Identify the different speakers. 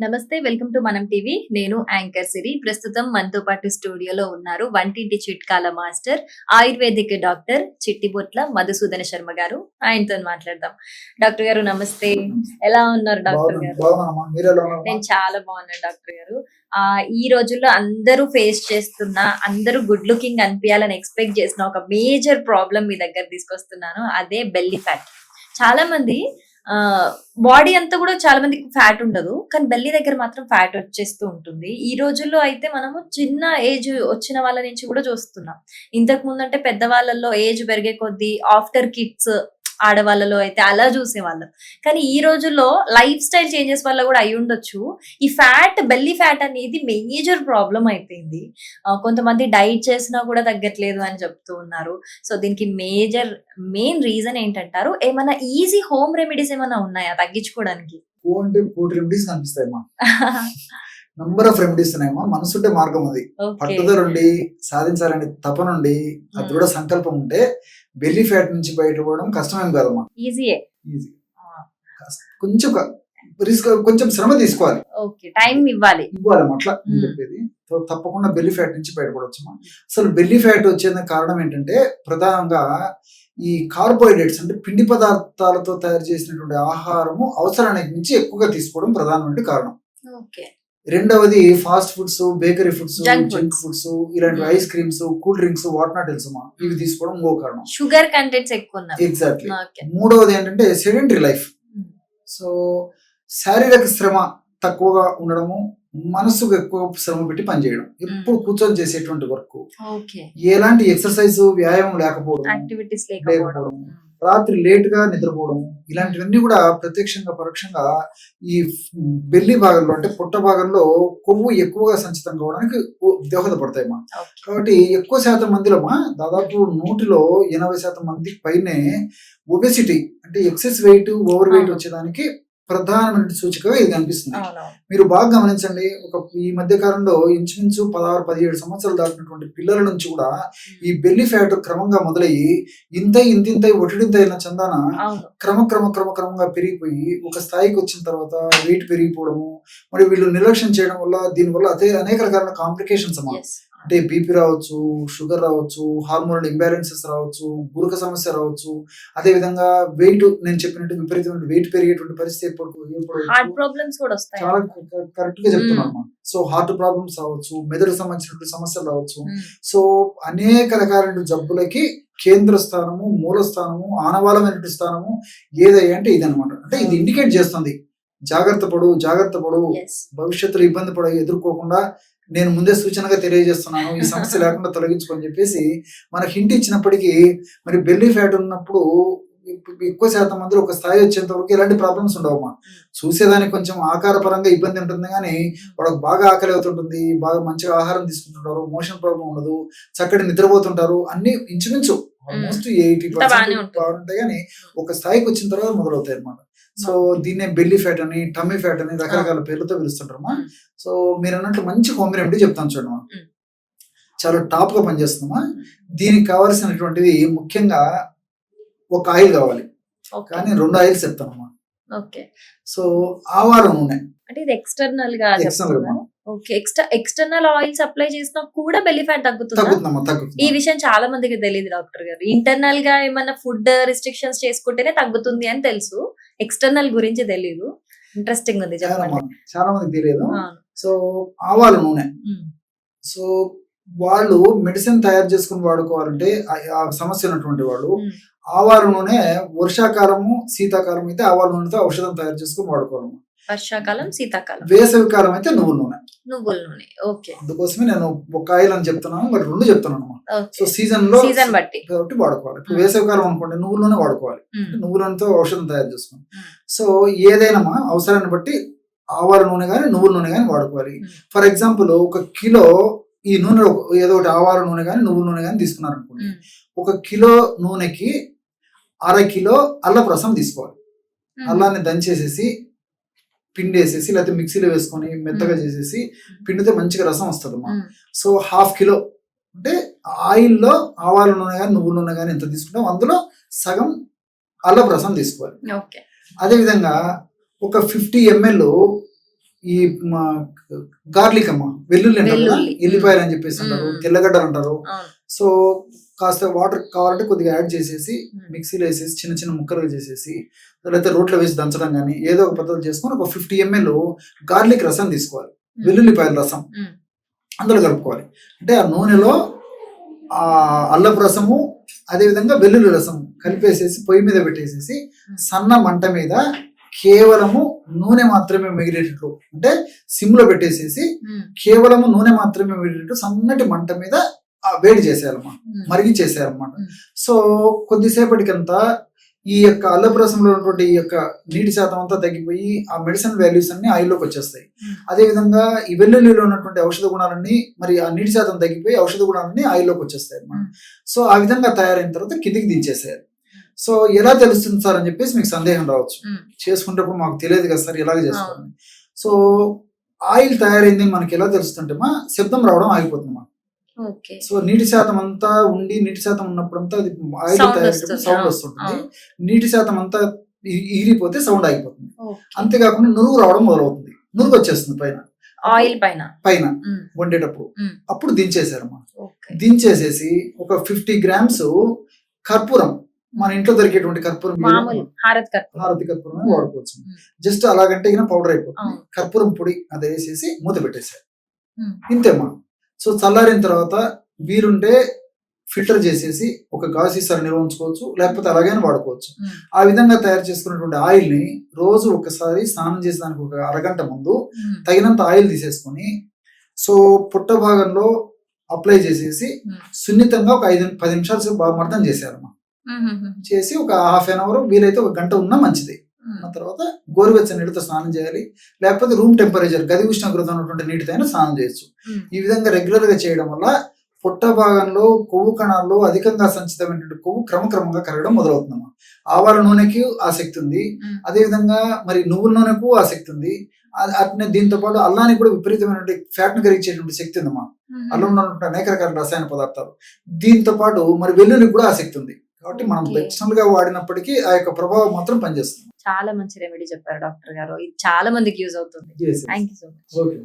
Speaker 1: నమస్తే. Welcome to Manam TV. నేను anchor Siri. ప్రస్తుతం మనతో పాటు స్టూడియోలో ఉన్నారు వంటింటి చిట్కాల master, ayurvedic doctor Chittibotla Madhusudana Sharma garu. ఆయనతోని మాట్లాడదాం. డాక్టర్ గారు నమస్తే. ఎలా ఉన్నారు డాక్టర్ గారు? నేను చాలా బాగున్నాను డాక్టర్ గారు. ఈ రోజుల్లో అందరూ ఫేస్ చేస్తున్న, అందరూ గుడ్ లుకింగ్ అనిపియాలని ఎక్స్పెక్ట్ చేసిన ఒక మేజర్ ప్రాబ్లం మీ దగ్గర తీసుకొస్తున్నాను. అదే బెల్లీ ఫ్యాట్. చాలా మంది బాడీ అంతా కూడా చాలా మందికి ఫ్యాట్ ఉండదు, కానీ బెల్లీ దగ్గర మాత్రం ఫ్యాట్ వచ్చేస్తూ ఉంటుంది. ఈ రోజుల్లో అయితే మనము చిన్న ఏజ్ వచ్చిన వాళ్ళ నుంచి కూడా చూస్తున్నాం. ఇంతకు ముందు అంటే పెద్దవాళ్ళలో ఏజ్ పెరిగే కొద్దీ ఆఫ్టర్ కిడ్స్ ఆడవాళ్ళలో అయితే అలా చూసేవాళ్ళం. కానీ ఈ రోజుల్లో లైఫ్ స్టైల్ చేంజెస్ వల్ల కూడా అయి ఉండొచ్చు, ఈ ఫ్యాట్, బెల్లీ ఫ్యాట్ అనేది మేజర్ ప్రాబ్లం అయిపోయింది. కొంతమంది డైట్ చేసినా కూడా తగ్గట్లేదు అని చెప్తూ ఉన్నారు. సో దీనికి మెయిన్ రీజన్ ఏంటంటారు? ఏమైనా ఈజీ హోమ్ రెమెడీస్ ఏమైనా ఉన్నాయా తగ్గించుకోవడానికి?
Speaker 2: రెమెడీస్ కనిపిస్తాయి నంబర్ ఆఫ్ రెమెడీస్ ఉన్నాయమ్మా. మనసుంటే మార్గం ఉంది. పట్టుదల ఉండి సాధించాలని తపన ఉండి ఆ దృఢ సంకల్పం ఉంటే బెల్లీ ఫ్యాట్ నుంచి బయటపడడం కష్టమేం కాదమ్మా. ఈజీ కొంచెం రిస్క్, కొంచెం శ్రమ తీసుకోవాలి,
Speaker 1: టైం ఇవ్వాలి
Speaker 2: అట్లా నేను చెప్పేది. తప్పకుండా బెల్లీ ఫ్యాట్ నుంచి బయటపడవచ్చమ్మా. అసలు బెల్లీ ఫ్యాట్ వచ్చేందుకు కారణం ఏంటంటే ప్రధానంగా ఈ కార్బోహైడ్రేట్స్ అంటే పిండి పదార్థాలతో తయారు చేసినటువంటి ఆహారము అవసరానికి మించి ఎక్కువగా తీసుకోవడం ప్రధానమైన కారణం. రెండవది fast foods, bakery foods, junk foods, ఇలాంటి ice creams, cool drinks, what not తెలుసు ఇవి తీసుకోవడం ఇంకో కారణం.
Speaker 1: షుగర్ కంటెంట్స్ ఎక్కువ.
Speaker 2: ఎగ్జాక్ట్లీ. మూడవది ఏంటంటే సెడెంటరీ లైఫ్. సో శారీరక శ్రమ తక్కువగా ఉండడము, మనసుకు ఎక్కువ శ్రమ పెట్టి పనిచేయడం, ఎప్పుడు కూర్చొని చేసేటువంటి వర్క్, ఎలాంటి ఎక్సర్సైజ్ వ్యాయామం లేకపోవడం, రాత్రి లేట్ గా నిద్రపోవడం, ఇలాంటివన్నీ కూడా ప్రత్యక్షంగా పరోక్షంగా ఈ బెల్లీ భాగంలో అంటే పొట్ట భాగంలో కొవ్వు ఎక్కువగా సంచితం కావడానికి దోహదపడతాయి మా. కాబట్టి ఎక్కువ శాతం మందిలో దాదాపు 100లో 80% మందికి పైనే ఒబెసిటీ అంటే ఎక్సెస్ వెయిట్, ఓవర్ వెయిట్ వచ్చేదానికి ప్రధానమైన సూచికగా ఇది కనిపిస్తుంది. మీరు బాగా గమనించండి, ఈ మధ్య కాలంలో ఇంచుమించు 16-17 సంవత్సరాలు దాటినటువంటి పిల్లల నుంచి కూడా ఈ బెల్లీ ఫ్యాట్ క్రమంగా మొదలయ్యి ఇంత ఒటిడింతైన చందాన క్రమంగా పెరిగిపోయి ఒక స్థాయికి వచ్చిన తర్వాత వెయిట్ పెరిగిపోవడము, మరి వీళ్ళు నిర్లక్ష్యం చేయడం వల్ల దీనివల్ల అనేక రకాల కాంప్లికేషన్స్ అమ్మా. అంటే బీపీ రావచ్చు, షుగర్ రావచ్చు, హార్మోనల్ ఇంబ్యాలెన్సెస్ రావచ్చు, గురక సమస్య రావచ్చు, అదే విధంగా వెయిట్, నేను చెప్పినట్టు విపరీతమైన వెయిట్ పెరిగేటువంటి పరిస్థితి చాలా కరెక్ట్ గా చెప్తున్నాను. సో హార్ట్ ప్రాబ్లమ్స్ రావచ్చు, మెదడుకు సంబంధించినటువంటి సమస్యలు రావచ్చు. సో అనేక రకాల జబ్బులకి కేంద్ర స్థానము, మూల స్థానము, ఆనవాళమైనటువంటి స్థానము ఏదయ్యా అంటే ఇది అనమాట. అంటే ఇది ఇండికేట్ చేస్తుంది జాగ్రత్త పడు, భవిష్యత్తులో ఇబ్బంది ఎదుర్కోకుండా నేను ముందే సూచనగా తెలియజేస్తున్నాను, ఈ సమస్య లేకుండా తొలగించుకొని చెప్పేసి మనకు హింట్ ఇచ్చినప్పటికీ, మరి బెల్లీ ఫ్యాట్ ఉన్నప్పుడు ఎక్కువ శాతం మంది ఒక స్థాయి వచ్చేంత వరకు ఎలాంటి ప్రాబ్లమ్స్ ఉండవమ్మా. చూసేదానికి కొంచెం ఆకారపరంగా ఇబ్బంది ఉంటుంది, కానీ వాళ్ళకి బాగా ఆకలి అవుతుంటుంది, బాగా మంచిగా ఆహారం తీసుకుంటుంటారు, మోషన్ ప్రాబ్లం ఉండదు, చక్కటి నిద్రపోతుంటారు, అన్ని ఇంచుమించు ఆల్మోస్ట్ 80% బాగుంటాయి, కానీ ఒక స్థాయికి వచ్చిన తర్వాత మొదలవుతాయి అన్నమాట. సో దీన్నే బెల్లీ ఫ్యాట్ అని, టమ్మీ ఫ్యాట్ అని రకరకాల పేర్లతో పిలుస్తుంటారమ్మా. సో మీరు అన్నట్లు మంచి హోమ్ రెమెడీ చెప్తాను చూడమ్మా, చాలా టాప్ గా పనిచేస్తుందమ్మా. దీనికి కావాల్సినటువంటిది ముఖ్యంగా ఒక ఆయిల్ కావాలి, కానీ 2 ఆయిల్స్ చెప్తానమ్మా. సో ఆవాల నూనె
Speaker 1: అంటే ఇది ఎక్స్టర్నల్ గా ఎక్స్టర్నల్ ఆయిల్స్ అప్లై చేసినా కూడా బెల్లీ ఫ్యాట్ తగ్గుతుంది. ఈ విషయం చాలా మందికి తెలియదు డాక్టర్ గారు. ఇంటర్నల్ గా ఏమన్నా ఫుడ్ రిస్ట్రిక్షన్స్ చేసుకుంటేనే తగ్గుతుంది అని తెలుసు, ఎక్స్టర్నల్ గురించి తెలియదు. ఇంట్రెస్టింగ్ ఉంది,
Speaker 2: చాలా మందికి తెలియదు. సో ఆవాల నూనె, సో వాళ్ళు మెడిసిన్ తయారు చేసుకుని వాడుకోవాలంటే ఆ సమస్య ఉన్నటువంటి వాళ్ళు ఆవాల నూనె వర్షాకాలము, శీతాకాలం అయితే ఆవాల నూనెతో ఔషధం తయారు చేసుకుని వాడుకోవాలి.
Speaker 1: వర్షాకాలం, శీతాకాలం,
Speaker 2: వేసవి కాలం అయితే నువ్వుల నూనె.
Speaker 1: అందుకోసమే
Speaker 2: నేను ఒక ఆయిల్ అని చెప్తున్నాను, మరి 2 చెప్తున్నాను. సో సీజన్ బట్టి వాడుకోవాలి. ఇప్పుడు వేసవి కాలం అనుకోండి, నువ్వుల నూనె వాడుకోవాలి, నువ్వుల నూనెతో ఔషధం తయారు చేసుకోవాలి. సో ఏదైనా అవసరాన్ని బట్టి ఆవాల నూనె కానీ నువ్వుల నూనె కానీ వాడుకోవాలి. ఫర్ ఎగ్జాంపుల్ 1 కిలో ఈ నూనె, ఏదో ఒకటి ఆవాల నూనె కానీ నువ్వుల నూనె కానీ తీసుకున్నారు అనుకోండి, 1 కిలో నూనెకి 1/2 కిలో అల్లపు రసం తీసుకోవాలి. అల్లాన్ని దంచేసేసి పిండి వేసేసి లేకపోతే మిక్సీలో వేసుకొని మెత్తగా చేసేసి పిండితో మంచిగా రసం వస్తుందమ్మా. సో 1/2 కిలో అంటే ఆయిల్లో ఆవాల నూనె కానీ నువ్వుల నూనె కానీ ఎంత తీసుకుంటాం అందులో సగం అల్లపు రసం తీసుకోవాలి. అదేవిధంగా ఒక 50 ml ఈ గార్లిక్ అమ్మ, వెల్లుల్లి అంటారు కదా,
Speaker 1: వెల్లుల్లి.
Speaker 2: ఎల్లిపాయలు అని చెప్పేసి అంటారు,
Speaker 1: మ్మ్.
Speaker 2: తెల్లగడ్డలు అంటారు.
Speaker 1: అవును.
Speaker 2: సో కాస్త వాటర్ కావాలంటే కొద్దిగా యాడ్ చేసేసి
Speaker 1: మ్మ్.
Speaker 2: మిక్సీలో వేసేసి చిన్న చిన్న ముక్కలు చేసేసి లేకపోతే రోట్లో వేసి దంచడం కానీ ఏదో ఒక పద్ధతి చేసుకొని ఒక 50 ml గార్లిక్ రసం తీసుకోవాలి, వెల్లుల్లిపాయల రసం
Speaker 1: మ్మ్.
Speaker 2: అందులో కలుపుకోవాలి. అంటే ఆ నూనెలో ఆ అల్లపు రసము అదేవిధంగా వెల్లుల్లి రసం కలిపేసేసి పొయ్యి మీద పెట్టేసేసి సన్న మంట మీద కేవలము నూనె మాత్రమే మిగిలేటట్టు, అంటే సిమ్ లో పెట్టేసేసి
Speaker 1: మ్మ్.
Speaker 2: కేవలము నూనె మాత్రమే మిగిలేటట్టు సన్నటి మంట మీద వేడి చేసేయాలన్నమాట,
Speaker 1: మ్మ్.
Speaker 2: మరిగించేసేయాలన్నమాట.
Speaker 1: మ్మ్.
Speaker 2: సో కొద్దిసేపటికంతా ఈ యొక్క అల్లపు రసంలో ఉన్నటువంటి ఈ యొక్క నీటి శాతం అంతా తగ్గిపోయి ఆ మెడిసిన్ వాల్యూస్ అన్ని ఆయిల్లోకి వచ్చేస్తాయి.
Speaker 1: మ్మ్.
Speaker 2: అదేవిధంగా ఈ వెల్లుల్లిలో ఉన్నటువంటి ఔషధ గుణాలన్నీ మరి ఆ నీటి శాతం తగ్గిపోయి ఔషధ గుణాలన్నీ ఆయిల్లోకి వచ్చేస్తాయి అన్నమాట.
Speaker 1: మ్మ్.
Speaker 2: సో ఆ విధంగా తయారైన తర్వాత కిందికి దించేసేయాలి. సో ఎలా తెలుస్తుంది సార్ అని చెప్పేసి మీకు సందేహం రావచ్చు,
Speaker 1: మ్మ్.
Speaker 2: చేసుకుంటప్పుడు మాకు తెలియదు కదా సార్ ఎలాగ చేసుకోవాలి. సో ఆయిల్ తయారైంది మనకి ఎలా తెలుస్తుంటే మా శబ్దం రావడం ఆగిపోతుంది మా.
Speaker 1: ఓకే.
Speaker 2: సో నీటి శాతం అంతా ఉండి నీటి శాతం ఉన్నప్పుడంతా అది ఆయిల్
Speaker 1: Sound
Speaker 2: తయారైనప్పుడు
Speaker 1: వస్తుంది.
Speaker 2: సౌండ్ వస్తుంటుంది,
Speaker 1: అవును.
Speaker 2: నీటి శాతం అంతా ఈరిపోతే సౌండ్ ఆగిపోతుంది.
Speaker 1: ఓకే.
Speaker 2: అంతేకాకుండా నురుగు రావడం మొదలవుతుంది, నురుగు వచ్చేస్తుంది పైన
Speaker 1: ఆయిల్ పైన.
Speaker 2: పైన
Speaker 1: మ్మ్.
Speaker 2: వండేటప్పుడు.
Speaker 1: మ్మ్.
Speaker 2: అప్పుడు దించేసారమ్మా.
Speaker 1: ఓకే.
Speaker 2: దించేసేసి ఒక 50 grams కర్పూరం, మన ఇంట్లో దొరికేటువంటి కర్పూరం
Speaker 1: మామూలు హారత్ కర్పూరం.
Speaker 2: హారతి కర్పూరం
Speaker 1: మ్మ్.
Speaker 2: వాడుకోవచ్చు.
Speaker 1: మ్మ్.
Speaker 2: జస్ట్ అలాగంటే ఇక పౌడర్ అయిపోతుంది.
Speaker 1: అవును.
Speaker 2: కర్పూరం పొడి అది వేసేసి మూత పెట్టేశారు,
Speaker 1: మ్మ్.
Speaker 2: ఇంతేమ్మా. సో చల్లారిన తర్వాత వీరుంటే ఫిల్టర్ చేసేసి ఒక గాజు సీసాలో నిల్వ ఉంచుకోవచ్చు, లేకపోతే అలాగైనా వాడుకోవచ్చు.
Speaker 1: మ్మ్.
Speaker 2: ఆ విధంగా తయారు చేసుకున్నటువంటి ఆయిల్ ని రోజు ఒకసారి స్నానం చేసేదానికి ఒక అరగంట ముందు
Speaker 1: మ్మ్.
Speaker 2: తగినంత ఆయిల్ తీసేసుకొని సో పుట్ట భాగంలో అప్లై చేసేసి
Speaker 1: మ్మ్.
Speaker 2: సున్నితంగా ఒక 5-10 నిమిషాలు సేపు బాగా మర్దం చేసేయాలమ్మా.
Speaker 1: మ్మ్.
Speaker 2: చేసి ఒక హాఫ్ అన్ అవర్ వీలైతే ఒక గంట ఉన్నా మంచిది.
Speaker 1: మ్మ్.
Speaker 2: ఆ తర్వాత గోరువెచ్చని నీటితో స్నానం చేయాలి, లేకపోతే రూమ్ టెంపరేచర్ గది ఉష్ణోగ్రత ఉన్నటువంటి నీటితో అయినా స్నానం చేయొచ్చు.
Speaker 1: మ్మ్.
Speaker 2: ఈ విధంగా రెగ్యులర్ గా చేయడం వల్ల పొట్ట భాగంలో కొవ్వు కణాల్లో అధికంగా సంచితమైనటువంటి కొవ్వు క్రమక్రమంగా కరగడం మొదలవుతుందమ్మా. ఆవాల నూనెకి ఆసక్తి ఉంది,
Speaker 1: మ్మ్.
Speaker 2: అదేవిధంగా మరి నువ్వుల నూనెకు ఆసక్తి ఉంది, అట్నే దీంతో పాటు అల్లానికి కూడా విపరీతమైనటువంటి ఫ్యాట్ ను కరిగించేటువంటి శక్తి ఉందమ్మా.
Speaker 1: మ్మ్.
Speaker 2: అల్లంలో ఉన్నటువంటి అనేక రకాల రసాయన పదార్థాలు, దీంతో పాటు మరి వెల్లుల్లికి కూడా ఆసక్తి ఉంది. కాబట్టి మనం
Speaker 1: Okay.
Speaker 2: పెర్సనల్ గా వాడినప్పటికీ ఆ యొక్క ప్రభావం మాత్రం పనిచేస్తుంది.
Speaker 1: చాలా మంచి రెమెడీ చెప్పారు డాక్టర్ గారు. ఇది చాలా మందికి యూజ్ అవుతుంది. Thank you so much.
Speaker 2: Okay.